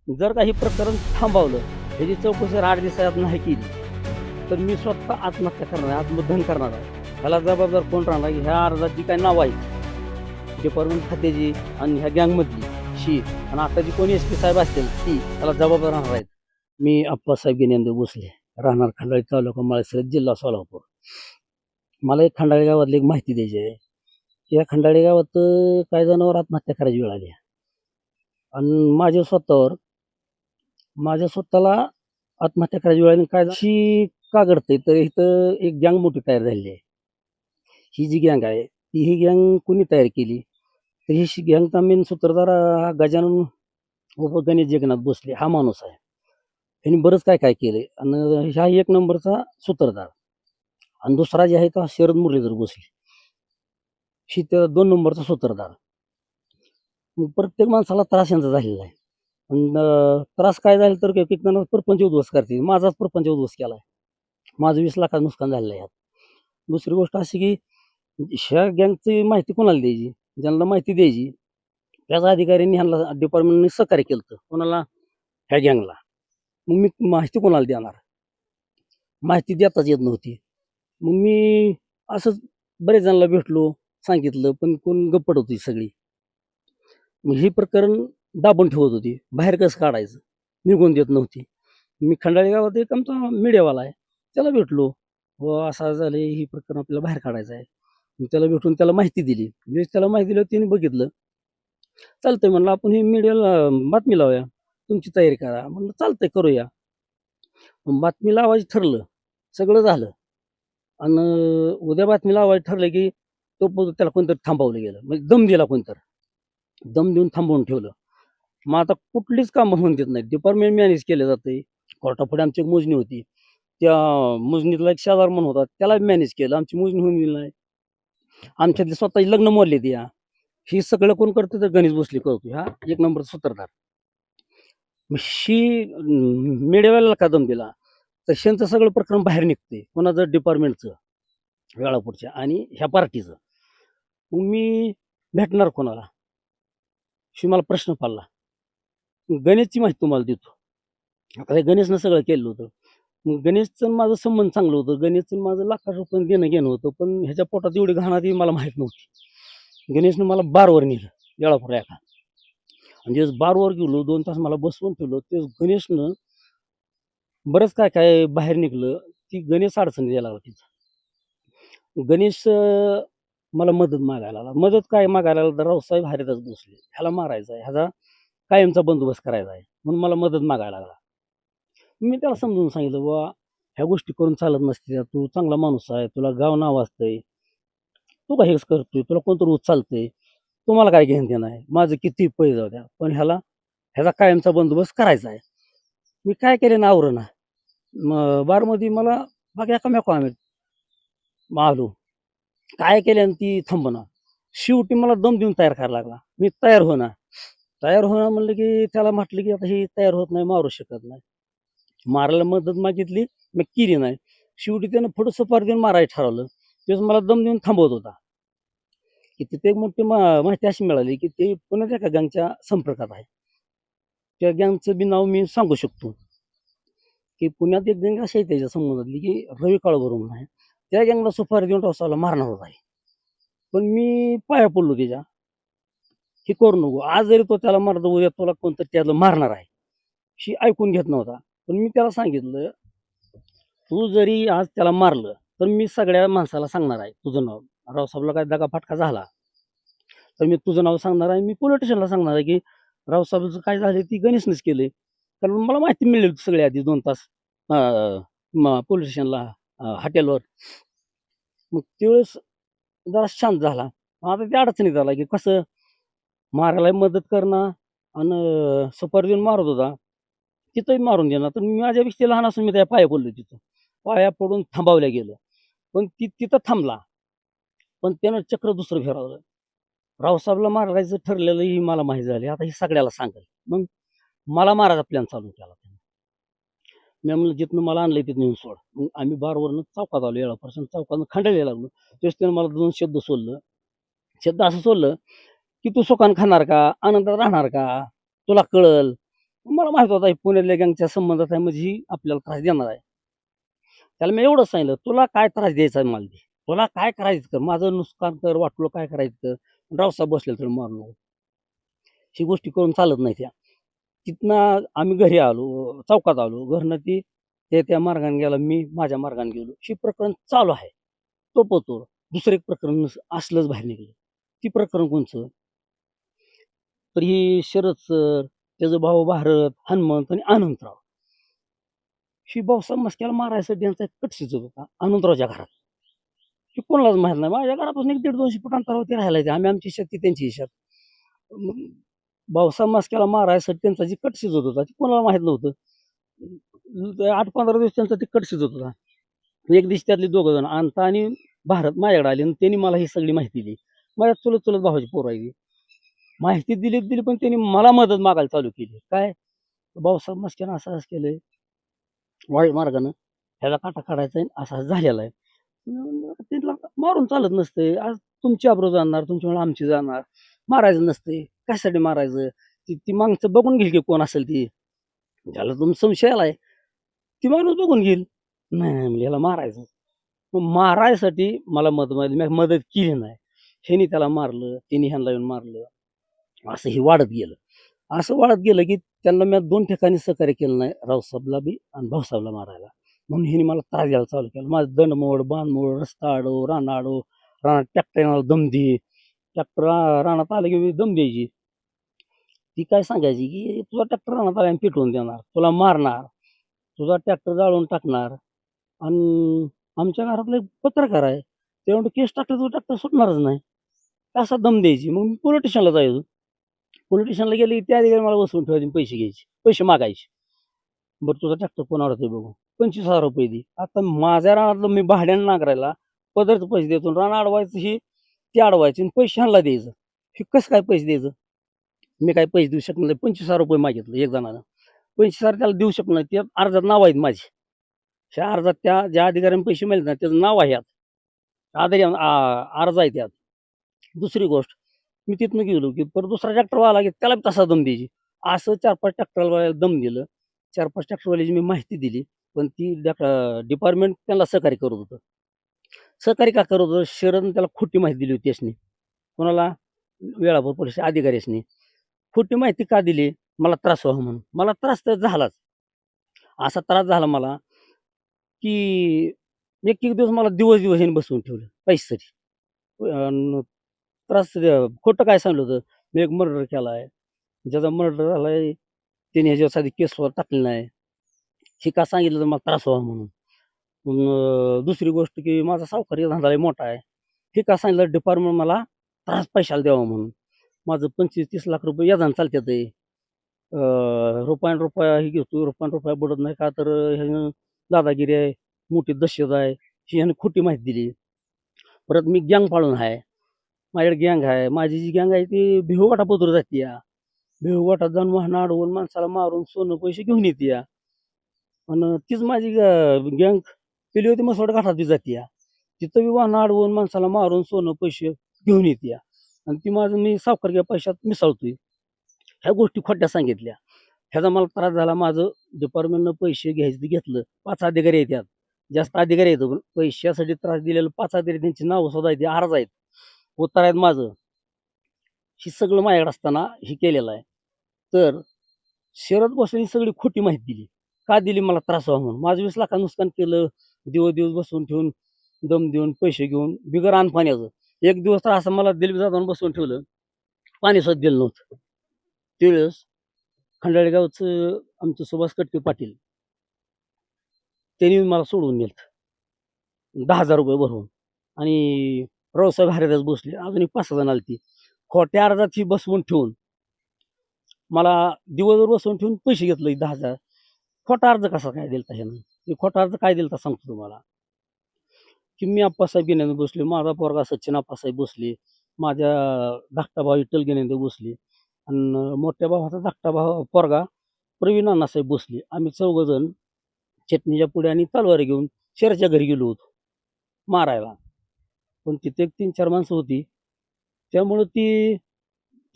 जर काही प्रकरण थांबवलं, ह्याची चौकशी 8 दिवसात नाही केली, तर मी स्वतः आत्महत्या करणार आहे, आत्मदहन करणार आहे. ह्याला जबाबदार कोण राहणार? ह्या अर्जात जी काही नावं आहेत डिपार्टमेंट खात्याची आणि ह्या गँगमधली शी आणि आता जी कोणी SP साहेब असतील ती त्याला जबाबदार राहणार आहेत. मी अप्पासाहेब ज्ञानेंद्र भोसले, राहणार खंडाळी तालुका माळशिरस, जिल्हा सोलापूर. मला एक खंडाळी गावातली एक माहिती द्यायची आहे. या खंडाळी गावात काही जणांवर आत्महत्या करायची वेळ आली आणि माझ्या स्वतःला आत्महत्या करायची वेळ आली. काय शी का घडतंय तर इथं एक गँग मोठी तयार झालेली आहे. ही जी गँग आहे ही गँग कुणी तयार केली तर ही गँगचा मेन सूत्रधार हा गजानन उर्फ गणेश जगन्नाथ भोसले हा माणूस आहे. त्यांनी बरंच काय काय केलंय आणि हा 1 नंबरचा सूत्रधार आणि दुसरा जे आहे तो शरद मुरलीधर भोसले ही त्या 2 नंबरचा सूत्रधार. मग प्रत्येक माणसाला त्रास यांचा झालेला आहे. पण त्रास काय झाला तर एक जण परपंच उद्ध्वस्त करते. माझाच परपंच उद्ध्वस्त केला आहे. माझं 20 लाखाचं नुकसान झालेलं आहे यात. दुसरी गोष्ट अशी की ह्या गँगची माहिती कोणाला द्यायची? ज्यांना माहिती द्यायची त्याच अधिकाऱ्यांनी ह्यांना डिपार्टमेंटने सहकार्य केलं होतं. कोणाला? ह्या गँगला. मग मी माहिती कोणाला देणार? माहिती देताच येत नव्हती. मग मी असंच बरेच जणांना भेटलो, सांगितलं, पण कोण गप्पट होती सगळी. मग हे प्रकरण दाबून ठेवत होती. बाहेर कसं काढायचं? निघून देत नव्हती. मी खंडाळी गावात एक आमचा मीडियावाला आहे. त्याला भेटलो. "हो, असं झालंय, हे प्रकरण आपल्याला बाहेर काढायचं आहे." मी त्याला भेटून त्याला माहिती दिली. ज्यावेळेस त्याला माहिती दिली त्याने बघितलं. चालतंय म्हणलं, आपण हे मीडियाला बातमी लावूया. तुमची तयारी करा. म्हणलं चालतंय करूया. मग बातमी लावायचं ठरलं. सगळं झालं आणि उद्या बातमी लावायचं ठरलं की त्याला कोणतरी थांबवलं गेलं. म्हणजे दम दिला कोणतरी. दम देऊन थांबवून ठेवलं. मग आता कुठलीच कामं होऊन देत नाहीत. डिपार्टमेंट मॅनेज केलं जातंय. कोर्टापुढे आमची एक मोजणी होती. त्या मोजणीतला एक शेजार म्हणून होता. त्याला मॅनेज केलं. आमची मोजणी होऊन गेली नाही. आमच्यातले स्वतःची लग्न मोडले या. हे सगळं कोण करतं तर गणेश भोसले करतो. हा 1 नंबरचा सूत्रधार. मग मीडियावाल्याला का दम दिला? तर ह्यांचं सगळं प्रकरण बाहेर निघतंय. कोणाचं? डिपार्टमेंटचं, वेळापूरच्या आणि ह्या पार्टीचं. मग मी भेटणार कोणाला? मला प्रश्न पडला. गणेशची माहिती तुम्हाला देतो. आता हे गणेशनं सगळं केलं होतं. मग गणेशचं आणि माझं संबंध चांगलं होतं. गणेशचं आणि माझं लाखात रुपये देणं-घेणं होतं. पण ह्याच्या पोटात एवढी घाण आली मला माहीत नव्हती. गणेशनं मला बारवर नेलं वेळापूर एका. आणि ज्यावेळेस बारवर गेलो 2 तास मला बसवून ठेवलं. त्यावेळेस गणेशनं बरंच काय काय बाहेर निघलं. ती गणेश अडचणीत यायला लागला तिथं. गणेश मला मदत मागायला लागला. मदत काय मागायला लागला तर रावसाहेब हरिदास भोसले ह्याला मारायचा आहे. ह्याचा कायमचा बंदोबस्त करायचा आहे. म्हणून मला मदत मागायला लागला. मी त्याला समजून सांगितलं, "बाबा ह्या गोष्टी करून चालत नसत्या. तू चांगला माणूस आहे. तुला गाव नाव असतंय. तू का हेच करतोय? तुला कोणतरी उचलतंय. तुम्हाला काय घेणं-देणं आहे? माझं कितीही पैसे जाऊ द्या. पण ह्याचा कायमचा बंदोबस्त करायचा आहे." मी काय केलं ना आवरेना. मग बारमध्ये मला मग एकामेकावर आम्ही आलो. काय केल्यानं ती थांबना. शेवटी मला दम देऊन तयार करायला लागला. मी तयार होईना. तयार होईना म्हणलं की त्याला म्हटलं की आता ही तयार होत नाही, मारू शकत नाही. मारायला मदत मागितली, मी केली नाही. शेवटी त्यानं पुढं सुपारी देऊन मारायला ठरवलं. त्यावेळेस मला दम देऊन थांबवत होता. की तिथे एक मोठी माहिती अशी मिळाली की ते पुण्याच्या एका गँगच्या संपर्कात आहे. त्या गँगचं बी नाव मी सांगू शकतो. की पुण्यात एक गँग अशी आहे त्याच्या संबंधातली की रवी काळभोर म्हणून आहे. त्या गँगला सुपारी देऊन रावसाहेबला मारणार होता. पण मी पाया पडलो त्याच्या. हे करू नको. आज जरी तो त्याला मारतो, उद्या तुला कोणतरी त्याला मारणार आहे. ही ऐकून घेत नव्हता. पण मी त्याला सांगितलं, "तू जरी आज त्याला मारलं, तर मी सगळ्या माणसाला सांगणार आहे तुझं नाव. रावसाहेबला काय दगाफटका झाला, तर मी तुझं नाव सांगणार आहे. मी पोलीस स्टेशनला सांगणार आहे, की रावसाहेबचं काय झालं ते गणेशनंच केलंय." कारण मला माहिती मिळाली होती सगळी आधी 2 तास पोलीस स्टेशनला हॉटेलवर. मग त्यावेळेस जरा शांत झाला. आता त्या अडचणीत आला, की कसं मारायला मदत करणं आणि सुपारी देऊन मारत होता. तिथंही मारून देणार. तर मी माझ्यापेक्षा लहान असून मी त्याच्या पाया पडलो तिथं. पाया पडून थांबवलं गेलं. पण तिथं थांबला. पण त्यानं चक्र दुसरं फिरवलं. रावसाहेबला मारायचं ठरलेलं ही मला माहीत झाली. आता हे सगळ्याला सांगेल. मग मला मारायचा प्लॅन चालू केला त्यानं. मी म्हणलं, "जिथनं मला आणलंय तिथनं नेऊन सोड." मग आम्ही बारवरनं चौकात आलो. येळापासून चौकातनं खंडाळीला लागलो. त्यावेळेस त्यानं मला 2 शब्द सोडलं. शब्द असं सोडलं, की "तू सुखानं खाणार का? आनंदात राहणार का? तुला कळल." मला माहित होता पुण्यातल्या गँगच्या संबंधात आहे म्हणजे ही आपल्याला त्रास देणार आहे. त्याला मी एवढंच सांगितलं, "तुला काय त्रास द्यायचा आहे मला दे. तुला काय करायचं कर. माझं नुकसान कर, वाटलं काय करायचं कर. रावसाहेब बसले तर मारू नको." ही गोष्टी करून चालत नाही त्या. तिथनं आम्ही घरी आलो, चौकात आलो. घरनं ते त्या मार्गाने गेला, मी माझ्या मार्गाने गेलो. हे प्रकरण चालू आहे. तोपतोर. दुसरं एक प्रकरण असलंच बाहेर निघलं. ती प्रकरण कोणचं? तर ही शरद सर, त्याचा भाऊ भारत, हनुमंत आणि अनंतराव. ही भाऊसाहेब मस्क्याला मारायसाठी यांचा एक कट शिजत होता अनंतरावच्या घरात. हे कोणालाच माहित नाही. माझ्या घरापासून एक 150-200 फूट अंतरावरती राहायला येते. आम्ही आमची शेत, ती त्यांची शेत. मग भाऊसाहेब मस्क्याला मारायसाठी त्यांचा जी कट शिजत होता, ते कोणाला माहित नव्हतं. 8-15 दिवस त्यांचा ते कट शिजत होता. एक दिवशी त्यातले दोघं जण अनंता आणि भारत माझ्याकडे आले आणि त्यांनी मला ही सगळी माहिती दिली. माझ्या चुलत चुलत भावाची पोरं आहे ती. माहिती दिली पण त्यांनी मला मदत मागायला चालू केली. काय? भाऊसाहेब मस्क्यानं असं केलंय, वाईट मार्गानं ह्याला काटा काढायचा आहे, असा झालेला आहे. मी म्हणलं, "त्यांना मारून चालत नसतंय. आज तुमची आबरू जाणार, तुमच्यामुळे आमची जाणार. मारायचं नसतंय. कशासाठी मारायचं? ती ती माणसं बघून घेईल की कोण असेल ती. ज्याला तुमचा संशय आलाय, ती माणूस बघून घेईल." नाही, नाही म्हणलं, "ह्याला मारायचं." मग मारायसाठी मला मदत मागितली. मी मदत केली नाही. ह्यानी त्याला मारलं, त्यानी ह्यांना येऊन मारलं. असं हे वाढत गेलं. असं वाढत गेलं, की त्यांना मी 2 ठिकाणी सहकार्य केलं नाही. रावसाहेबला बी आणि भाऊसाहेबला मारायला. म्हणून ह्यानी मला त्रास द्यायला चालू केला. माझं दंडमोड, बांधमोड, रस्ता अडव, रान अडव, रानात ट्रॅक्टर येणार दम दे. ट्रॅक्टर रानात आलं की दम द्यायची. ती काय सांगायची, की तुझा ट्रॅक्टर रानात आला आणि पेटवून देणार, तुला मारणार, तुझा ट्रॅक्टर जाळून टाकणार आणि आमच्या घरातला एक पत्रकार आहे. ते म्हणतो केस टाकले तर ट्रॅक्टर सुटणारच नाही. असा दम द्यायची. मग मी पोलीस स्टेशनला जायचो. पोलीस स्टेशनला गेले की त्या अधिकारी मला बसवून ठेवायचे आणि पैसे घ्यायचे. पैसे मागायचे. बरं तुझा ट्रॅक्टर कोणावर आहे बघू. ₹25,000 दे. आता माझ्या रानातलं मी भाड्यानं नांगरायला पदरचे पैसे देतो. रान अडवायचं ही ते अडवायचे आणि पैसे ह्यांना द्यायचं. हे कसं काय पैसे द्यायचं? मी काही पैसे देऊ शकत नाही. ₹25,000 मागितले एक जणानं. 25,000 त्याला देऊ शकत नाही. त्यात अर्जात नाव आहेत माझी. त्या अर्जात त्या ज्या अधिकाऱ्याने पैसे मिळाले ना त्याचं नाव आहे यात. अर्ज आहे त्यात. दुसरी गोष्ट, मी तिथनं गेलो, की परत दुसरा ट्रॅक्टरवाला आला, की त्याला बी तसा दम द्यायची. असं 4-5 ट्रॅक्टरवाल्याला दम दिलं. 4-5 ट्रॅक्टरवाल्याची मी माहिती दिली. पण ती डिपार्टमेंट त्यांना सहकार्य करत होतं. सहकार्य का करत होतं? शरदनं त्याला खोटी माहिती दिली होती यासनी. कोणाला? वेळापूर पोलिस अधिकाऱ्यासनी. खोटी माहिती का दिली? मला त्रास व्हावा म्हणून. मला त्रास तर झालाच. असा त्रास झाला मला, की एक-एक दिवस मला दिवस-दिवस ह्याने बसवून ठेवलं पैशासाठी. अन् त्रास खोटं काय सांगितलं होतं, मी एक मर्डर केला आहे. ज्याचा मर्डर झालाय त्याने ह्याच्यावर साधी केसवर टाकली नाही. हे का सांगितलं तर मला त्रास व्हावा म्हणून. दुसरी गोष्ट की माझा सावकारी धंदा लय मोठा आहे. हे का सांगितलं डिपार्टमेंट मला त्रास पैशाला द्यावा म्हणून. माझं 25-30 लाख रुपये व्याजानं चालत्यात आहे. रुपयान रुपया हे घेतो, रुपयान रुपया बुडत नाही का तर ह्यानं दादागिरी आहे, मोठी दहशत आहे. ही ह्यानं खोटी माहिती दिली. परत मी गँग पाळून आहे. माझ्याकडे गँग आहे. माझी जी गँग आहे ती भिवघाटापतूर जातीया. भिवघाटात जाऊन वाहनं अडवून माणसाला मारून सोनं पैसे घेऊन येतीया. आणि तीच माझी गँग केली होती म्हसवड घाटात बी जातीया. तिथं बी वाहनं अडवून माणसाला मारून सोनं पैसे घेऊन येतीया. आणि ती माझं मी सावकारच्या पैशात मिसळतोय. ह्या गोष्टी खोट्या सांगितल्या. ह्याचा मला त्रास झाला. माझं डिपार्टमेंटनं पैसे घ्यायचं ते घेतलं. 5 अधिकारी आहेत त्यात. जास्त अधिकारी आहेत पण पैशासाठी त्रास दिलेले 5 अधिकारी त्यांची नावं सुद्धा आहेत, अर्ज आहेत. उत्तर आहेत माझं. हे सगळं माझ्याकडे असताना हे केलेलं आहे. तर शरद भोसलेंनी सगळी खोटी माहिती दिली. का दिली? मला त्रास व्हावा म्हणून. माझं 20 लाखाचं नुकसान केलं. दिवस-दिवस बसवून ठेवून, दम देऊन, पैसे घेऊन, बिगर अन्न-पाण्याचं. एक दिवस तर असं मला दिल्लीत जाताना बसवून ठेवलं. पाणी सुद्धा दिलं नव्हतं. त्यावेळेस खंडाळी गावचं आमचं सुभाष कटके पाटील त्यांनी मला सोडवून नेलं ₹10,000 भरवून आणि रावसाहेब हरिदास भोसले अजून एक 5-6 जण आलती. खोट्या अर्जात ही बसवून ठेवून मला दिवसभर बसवून ठेवून पैसे घेतले 10,000. खोटा अर्ज कसा काय दिलता ह्यानं? मी खोटा अर्ज काय दिलता सांगतो तुम्हाला, की मी अप्पासाहेब गिन्याने भोसले, माझा पोरगा सचिन अप्पासाहेब भोसले, माझ्या धाकटा भाऊ विठ्ठल गिन्याने भोसले आणि मोठ्या भावाचा धाकटा भाऊ पोरगा प्रवीण अण्णासाहेब भोसले. आम्ही चौघंजण चटणीच्या पुड्या आणि तलवारी घेऊन शेरच्या घरी गेलो होतो मारायला. पण तिथे एक 3-4 माणसं होती. त्यामुळं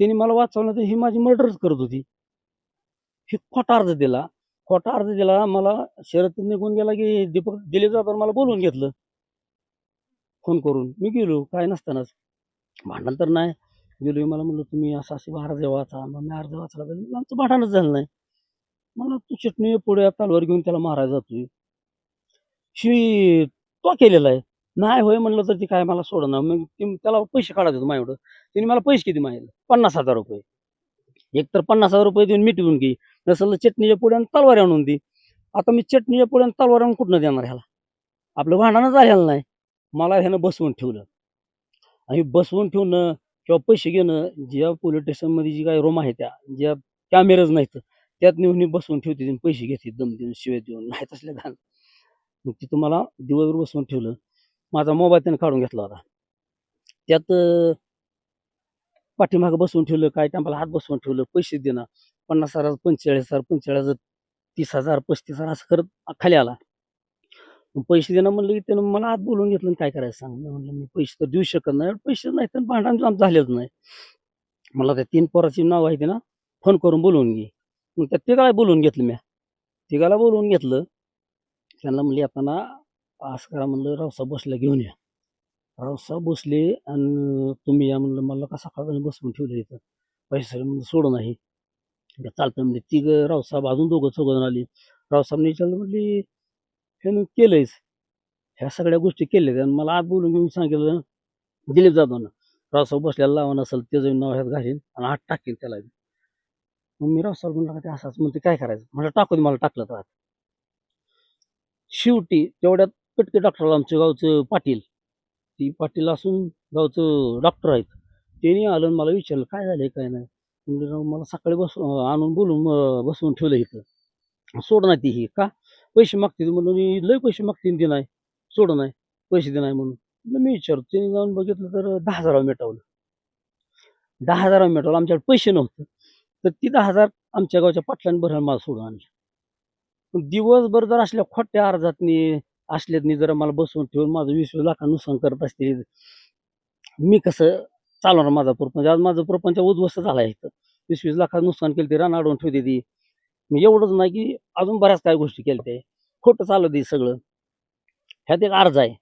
त्यांनी मला वाचवलं तर ही माझी मर्डरच करत होती. हे खोटा अर्ज दिला. खोटा अर्ज दिला. मला शरद निघून गेला की दिलीप जाधव मला बोलवून घेतलं फोन करून. मी गेलो काय नसतानाच. भांडण तर नाही. गेलो मला म्हणलं तुम्ही असं अर्ज वाचा. मग मी अर्ज वाचला तर आमचं भांडणच झालं नाही. मला तू चटणी पुढे तलवार घेऊन त्याला मारायला जातोय. तो केलेला आहे. नाही होय म्हणलं तर ती काय मला सोडेना. मग त्याला पैसे काढायचे होते माझ्याकडं. त्याने मला पैसे किती मागितले? ₹50,000. एकतर ₹50,000 देऊन मिटवून घे. नसेल तर चटणीच्या पुड्या आणि तलवार आणून दे. आता मी चटणीच्या पुड्या आणि तलवार आणून कुठनं देणार ह्याला? आपलं भांडणच झालेलं नाही. मला ह्यानं बसवून ठेवलं आणि बसवून ठेवणं किंवा पैसे घेणं, ज्या पोलीस स्टेशनमध्ये जी काही रूम आहे ज्या कॅमेराज नाहीत, त्यात नेऊन बसवून ठेवते आणि पैसे घेते दम देऊन, शिव्या देऊन. नाही तसल्या घाण. मग तिथं मला दिवसभर बसवून ठेवलं. माझा मोबाईल त्यानं काढून घेतला होता. त्यात पाठीमागं बसवून ठेवलं, काही टायमाला हात बसवून ठेवलं, पैसे देणं. 50,000, 45,000, 45,000, 30,000, 35,000 असं करत खाली आला. मग पैसे देणं म्हणलं की त्यानं मला आत बोलवून घेतलं आणि काय करायचं सांग? मी म्हणलं मी पैसे तर देऊ शकत नाही. पैसे नाही तर भांडण आमचं झालेच नाही. मला त्या 3 पोराची नाव आहे ना, फोन करून बोलवून घे. मग त्या तिघाला बोलवून घेतलं मी. तिघाला बोलवून घेतलं. त्यांना म्हणले आता ना असं करा म्हणलं रावसाहेब भोसलेला घेऊन या. रावसाहेब भोसले आणि तुम्ही या म्हणलं. मला का सकाळपासून बसवून ठेवलं इथं. पैसे म्हणलं सोडून नाही. चालतं म्हणजे तिघं रावसाहेब अजून दोघं चौघं आली. रावसाहेबने विचारलं म्हणले ह्यानं केलंयच. ह्या सगळ्या गोष्टी केल्या आणि मला आत बोलून घेऊन सांगितलं दिलीप जाधवनं. रावसाहेब बसल्याला लावा नसेल त्याचं नाव ह्यात घालीन आणि आत टाकीन त्याला. मग मी रावसाहेब म्हणला ते असंच म्हणते काय करायचं? म्हटलं टाकू दे मला टाकलं तर. शेवटी तेवढ्यात कटके डॉक्टरला आमच्या गावचं पाटील, ती पाटील असून गावचं डॉक्टर आहेत. त्यांनी आलं आणि मला विचारलं काय झालंय काय नाही. म्हणलं राव मला सकाळी आणून बोलून बसवून ठेवलं इथं. सोड नाही ती ही का? पैसे मागतील म्हणून लय पैसे मागतील ती नाही. सोड नाही. पैसे दे नाही म्हणून. म्हणलं मी विचारतो. त्यांनी जाऊन बघितलं तर 10,000 मिटवलं. 10,000 मिटवलं. आमच्याकडे पैसे नव्हते. तर ती 10,000 आमच्या गावच्या पाटलांनी भरायला मला सोडून आणलं. पण दिवसभर जर असल्या खोट्या अर्जातनी असल्यातनी जर मला बसवून ठेवून माझं 20-20 लाख नुकसान करत असतील, मी कसं चालवणार माझा प्रपंच? आज माझा प्रपंच उद्ध्वस्त झाला इथं. 20-20 लाखाचं नुकसान केलं, ते रान अडवून ठेवते ती. मग एवढंच नाही की अजून बऱ्याच काही गोष्टी केल्या. खोटं चाललं ते सगळं. ह्यात एक अर्ज आहे.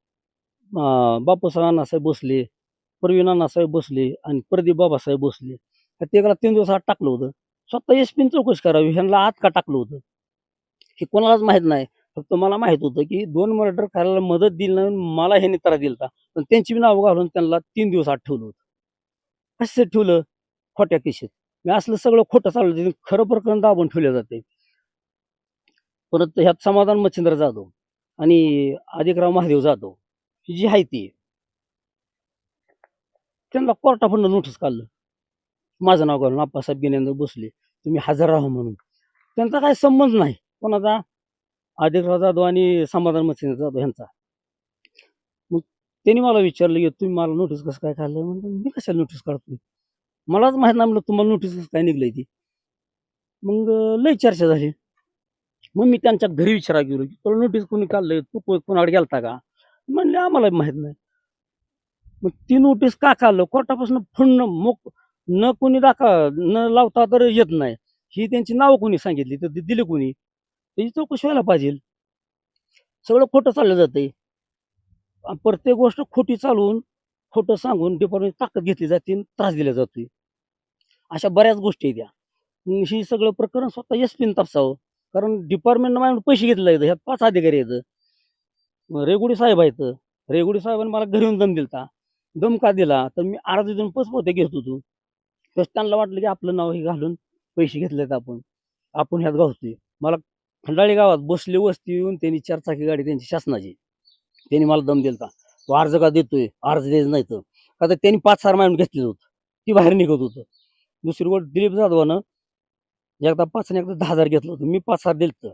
बापूसाहेब अण्णासाहेब भोसले, प्रवीण अण्णासाहेब भोसले आणि प्रदीप बाबासाहेब भोसले. त्या तिघाला 3 दिवस आत टाकलं होतं. स्वतः एसपीने चौकशी करावी ह्यांना आत का टाकलं होतं? हे कोणालाच माहीत नाही. फक्त मला माहीत होतं की 2 मर्डर करायला मदत दिली नाही मला ह्यांनी त्रास दिला. पण त्यांची बी नावं घालून त्यांना 3 दिवस आत ठेवलं होतं. कशासाठी ठेवलं? खोट्या केशीत. मी असलं सगळं खोटं चालवलं. खरं प्रकरण दाबून ठेवलं जाते. परत ह्यात समाधान मच्छिंद्र जाधव आणि अधिकराव महादेव जाधव ही जी आहे ती त्यांना कोर्टाकडून नोटीस काढलं. माझं नाव घालून आप्पासाहेब ज्ञानेंद्र भोसले तुम्ही हजर राहा म्हणून. त्यांचा काही संबंध नाही कोणाचा, अधिकराव जाधव आणि समाधान मच्छिंद्र जाधव ह्यांचा. मग त्यांनी मला विचारलं की तुम्ही मला नोटीस कसं काय काढलं? म्हणलं मी कशाला नोटीस काढतोय? मलाच माहित नाही म्हणलं तुम्हाला नोटीस कसं काय निघलंय ती. मग लय चर्चा झाली. मग मी त्यांच्या घरी विचारायला गेलो की तुला नोटीस कोणी काढलंय? तू कोणाकडे गेलता का? म्हणले आम्हाला माहित नाही. मग ती नोटीस का काढलं? कोर्टापासून फंड न कोणी न लावता तर येत नाही. ही त्यांची नावं कोणी सांगितली तर ती दिली कोणी? त्याची चौकशी व्हायला पाहिजे. सगळं खोटं चाललं जातंय. प्रत्येक गोष्ट खोटी चालवून, खोटं सांगून डिपार्टमेंट ताकद घेतली जाते आणि त्रास दिला जातोय. अशा बऱ्याच गोष्टी आहेत त्या. मग ही सगळं प्रकरण स्वतः एसपीने तपासावं. कारण डिपार्टमेंटनं माझ्याकडून पैसे घेतले आहेत. ह्यात 5 अधिकारी आहेत. रेगुडी साहेब आहेत. रेगुडी साहेबांनी मला घरी येऊन दम दिलता. दम का दिला? तर मी अर्ज देऊन पोचपावत्या घेत होतो. तर त्यांना वाटलं की आपलं नाव हे घालून पैसे घेतलेत आपण ह्यात गावतोय. मला खंडाळी गावात बसले वस्ती येऊन त्यांनी 4 चाकी गाडी त्यांची शासनाची. त्यांनी मला दम दिलता. तो अर्ज का देतोय? अर्ज द्यायचं नाही तर. का तर त्यांनी 5,000 मागून घेतलेलं होतं. ती बाहेर निघत होतं. दुसरी गोष्ट दिलीप जाधवानं एकदा 5 आणि एकदा 10,000 घेतलं होतं. मी 5,000 दिलतं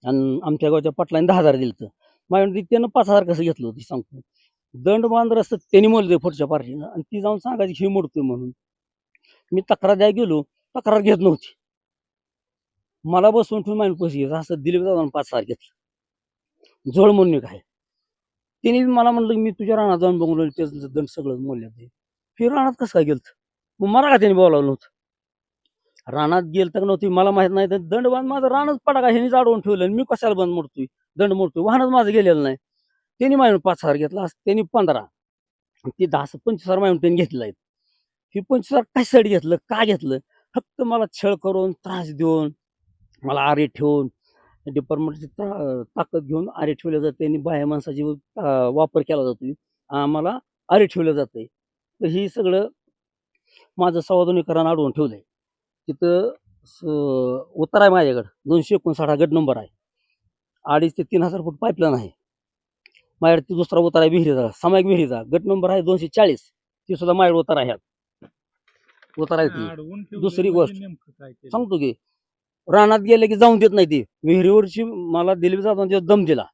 आणि आमच्या गावच्या पाटलांनी 10,000 दिलतं. माझ्याकडे त्यानं 5,000 कसं घेतलं होतं सांगतो. दंड बांधलं असतं त्यांनी मोजले पुढच्या पार्टीनं आणि ती जाऊन सांगायची ही मोडतोय म्हणून. मी तक्रार द्यायला गेलो, तक्रार घेत नव्हती. मला बसवून ठेवून माझे पैसे घ्यायचं असं दिलीप जाधवानं 5,000 घेतलं. झोळ म्हणून काय. तिने मला म्हणलं मी तुझ्या रानात जाऊन बघून त्याचं दंड सगळं मोडलं ते. हे रानात कसं काय गेलं? मग मला का त्याने बोलावलं नव्हतं? रानात गेलं तर नव्हती मला माहित नाही तर दंडबाण माझं रानच पडा का ह्यानीच अडवून ठेवलं आणि मी कशाला बंद मोडतोय दंड मोडतोय वाहनच माझं गेलेलं नाही. त्यांनी माझ्याकडून 5,000 घेतला त्यांनी 15 ती 10-25,000 माझ्याकडून त्यांनी घेतलं आहे. हे 25,000 कशासाठी घेतलं का घेतलं फक्त मला छळ करून त्रास देऊन मला आरे ठेवून डिपार्टमेंटची ताकद घेऊन आरे ठेवल्या जाते आणि बाह्य माणसाची वापर केला जातो आम्हाला आरे ठेवलं जाते. तर ही सगळं माझं संवादनीकरण अडवून ठेवलंय. तिथं उतार आहे माझ्याकडं 259 गट नंबर आहे. 2,500 ते 3,000 फूट पाईपलाईन आहे. माझ्याकडे ती दुसरा उतार आहे विहिरीचा सामायिक विहिरीचा गट नंबर आहे 240 ती सुद्धा माझ्याकडे उतार आहे. उतार आहे ती दुसरी गोष्ट सांगतो की रानात गेले की जाऊन देत नाही ती विहिरीवरची मला दिली जाताना दम दिला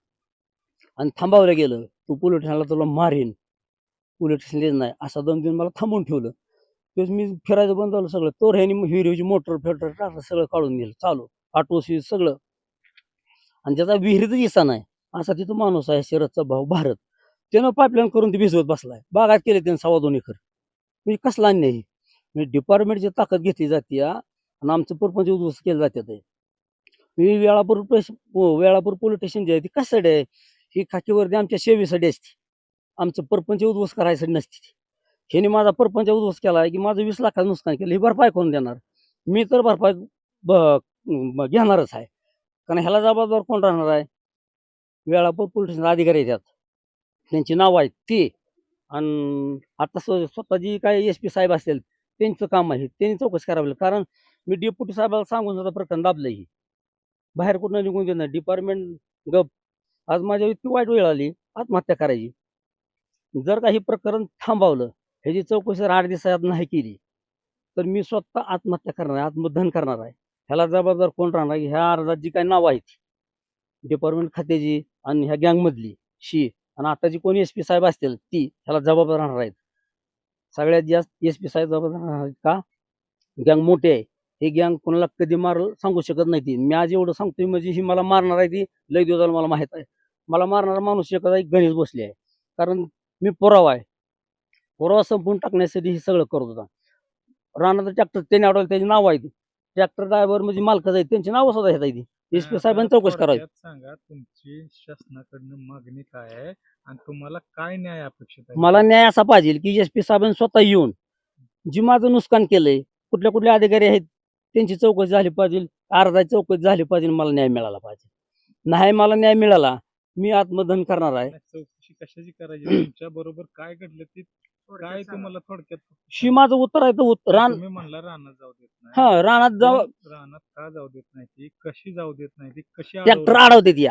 आणि थांबावलं गेलं तू पोलीस स्टेशनला तुला मारेन पोलीस स्टेशन नाही असा दम देऊन मला थांबवून ठेवलं. तेच मी फिरायचं बंद झालं सगळं तो ह्यानी विहिरीची मोटर फिल्टर टाकलं सगळं काढून गेलं चालू आटोशी सगळं आणि त्याचा विहिरीतच हिस्सा नाही असा तिथं माणूस आहे शरदचा भाऊ भारत त्यानं पाईपलाईन करून ती भिजवत बसलाय बागात केले त्यानं 2.25 एकर म्हणजे कसला अन्याय म्हणजे डिपार्टमेंटची ताकद घेतली जाते आणि आमचं परपंच उद्ध्वस्त केलं जाते. ही वेळापूर पोलीस स्टेशन जे आहे ती कशासाठी आहे ही खाकी वर्दी आमच्या सेवेसाठी असते आमचं परपंच उद्ध्वस्त करायसाठी नसते ती. ह्याने माझा परपंच उद्ध्वस्त केला आहे की माझं 20 लाखाचं नुकसान केलं ही भरपाई कोण देणार मी तर भरपाई घेणारच आहे कारण ह्याला जबाबदार कोण राहणार आहे वेळापूर पोलीस स्टेशन अधिकारी येतात त्यांची नाव आहेत ती आणि आता स्वतः जी काही SP साहेब असतील त्यांचं काम आहे त्यांनी चौकशी करावी लागेल कारण मी डेप्युटी साहेबाला सांगून सुद्धा प्रकरण दाबलं ही बाहेर कुठं निघून देणार डिपार्टमेंट गप आज माझ्या इतकी वाईट वेळ आली आत्महत्या करायची जर काही प्रकरण थांबवलं ह्याची चौकशी जर 8 दिवसात नाही केली तर मी स्वतः आत्महत्या करणार आहे आत्मदहन करणार आहे. ह्याला जबाबदार कोण राहणार ह्या अर्जात जी काही नावं आहेत डिपार्टमेंट खात्याची आणि ह्या गँगमधली शी आणि आता जी कोणी SP साहेब असतील ती ह्याला जबाबदार राहणार आहेत. सगळ्यात जास्त SP साहेब जबाबदार राहणार आहेत का गँग मोठे आहे हे गँग कोणाला कधी मारल सांगू शकत नाही ती मी आज एवढं सांगतोय म्हणजे ही मला मारणार आहे ती लय दिवस मला माहित आहे मला मारणारा माणूस एखादा एक गणेश बसले आहे कारण मी पुरावा आहे पुरावा संपवून टाकण्यासाठी हे सगळं करत होता. रानाचं ट्रॅक्टर त्याने अडवलं त्याची नाव आहे ती ट्रॅक्टर ड्रायव्हर म्हणजे मालकाचं आहे त्यांची नावं सुद्धा घेता येते SP साहेबांनी चौकशी करावी. सांगा तुमची शासनाकडनं मागणी काय आहे आणि तुम्हाला काय न्याय अपेक्षित आहे. मला न्याय असा पाहिजे की SP साहेबांनी स्वतः येऊन जी माझं नुकसान केलंय कुठल्या कुठल्या अधिकारी आहेत त्यांची चौकशी झाली पाहिजे अर्जाची चौकशी झाली पाहिजे मला न्याय मिळाला पाहिजे नाही मला न्याय मिळाला मी आत्मदहन करणार आहे. चौकशी कशाची करायची तुमच्या बरोबर काय घडलं ते काय तुम्हाला थोडक्यात शी माझं उत्तर आहे तर रान तुम्ही म्हणला रानात जाऊ देत नाही हा रानात रानात का जाऊ देत नाही ती कशी जाऊ देत नाही ती कशी ट्रॅक्टर अडवते ती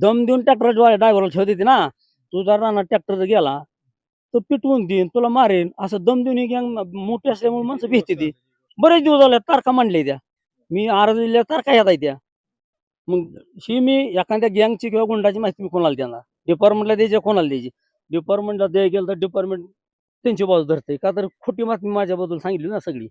दम देऊन ट्रॅक्टर ड्रायव्हरला ठेवते ना तुझा रानात ट्रॅक्टर गेला तो पिटवून देईन तुला मारेन असं दम देऊन गँग मोठी असल्यामुळे माणसं भेटते ती बरेच दिवस झाले तारखा मांडले त्या मी अर्ज दिल्या तारखा येत आहे त्या मग ही मी एखाद्या गँगची किंवा गुंडाची माहिती मी कोणाला देणार डिपार्टमेंटला द्यायची कोणाला द्यायची डिपार्टमेंटला द्यायला गेलं तर डिपार्टमेंट त्यांची बाजू धरते का तर खोटी बातमी माझ्याबद्दल सांगितली ना सगळी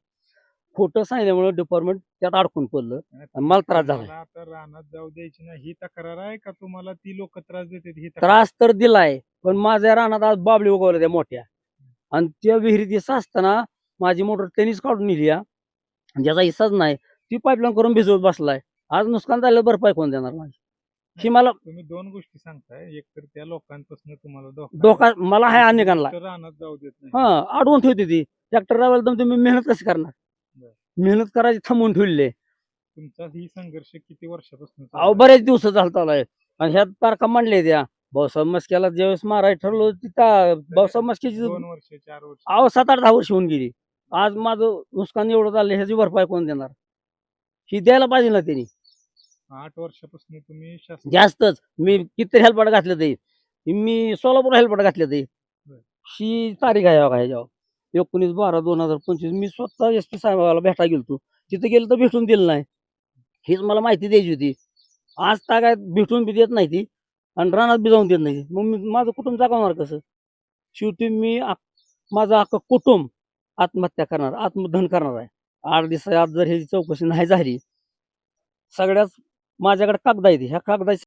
खोटं सांगितल्यामुळे डिपार्टमेंट त्यात अडकून पडलं आणि मला त्रास झाला. आता रानात जाऊ द्यायची नाही ही तक्रार आहे का तुम्हाला ती लोक त्रास देतात ही त्रास तर दिलाय पण माझ्या रानात आज बाबळी उगवल्या त्या मोठ्या आणि त्या विहिरीत असताना माझी मोटर त्यांनीच काढून नेली ज्याचा हिस्साच नाही ती पाईपलाईन करून भिजवत बसलाय आज नुकसान झालं भरपाई कोण देणार माझी ही मला तुम्ही दोन गोष्टी सांगताय एक तर त्या लोकांपासून तुम्हाला धोका मला हाय अनेकांना रानात जाऊ देत नाही हा अडवून ठेवते ती ट्रॅक्टर ड्रायव्हर तुम्ही मेहनत कशी करणार मेहनत करायची थांबवून ठेवली तुमचा ही संघर्ष किती वर्षापासून अहो बरेच दिवस चालताय आणि ह्या तारखा मांडले त्या भाऊसाहेब मस्क्याला ज्यावेळेस मारायला ठरलो तिथं भाऊसाहेब मस्क्याची 2 वर्ष 4 वर्ष अहो 7-8-10 वर्ष होऊन गेली आज माझं नुकसान एवढं झालं ह्याची भरपाई कोण देणार ही द्यायला पाहिजे ना त्यांनी 8 वर्षापासून तुम्ही जास्तच मी किती हेल्पट घातलं ते मी सोलापूर हेल्पट घातलं ते ही तारीख आहे बघा ह्याच्यावर 19/12/2025 मी स्वतः SP साहेबाला भेटा गेलतो तिथे गेलो तर भेटून दिलं नाही हीच मला माहिती द्यायची होती आज काय भेटून बी देत नाही ती आणि रानात बी जाऊन देत नाही मग मी माझं कुटुंब जगवणार कसं शेवटी मी माझं अख्खं कुटुंब आत्महत्या करणार आत्मदहन करणार आहे 8 दिवसात जर ह्याची चौकशी नाही झाली सगळ्याच माझ्याकडे कागद आहे ह्या कागदाची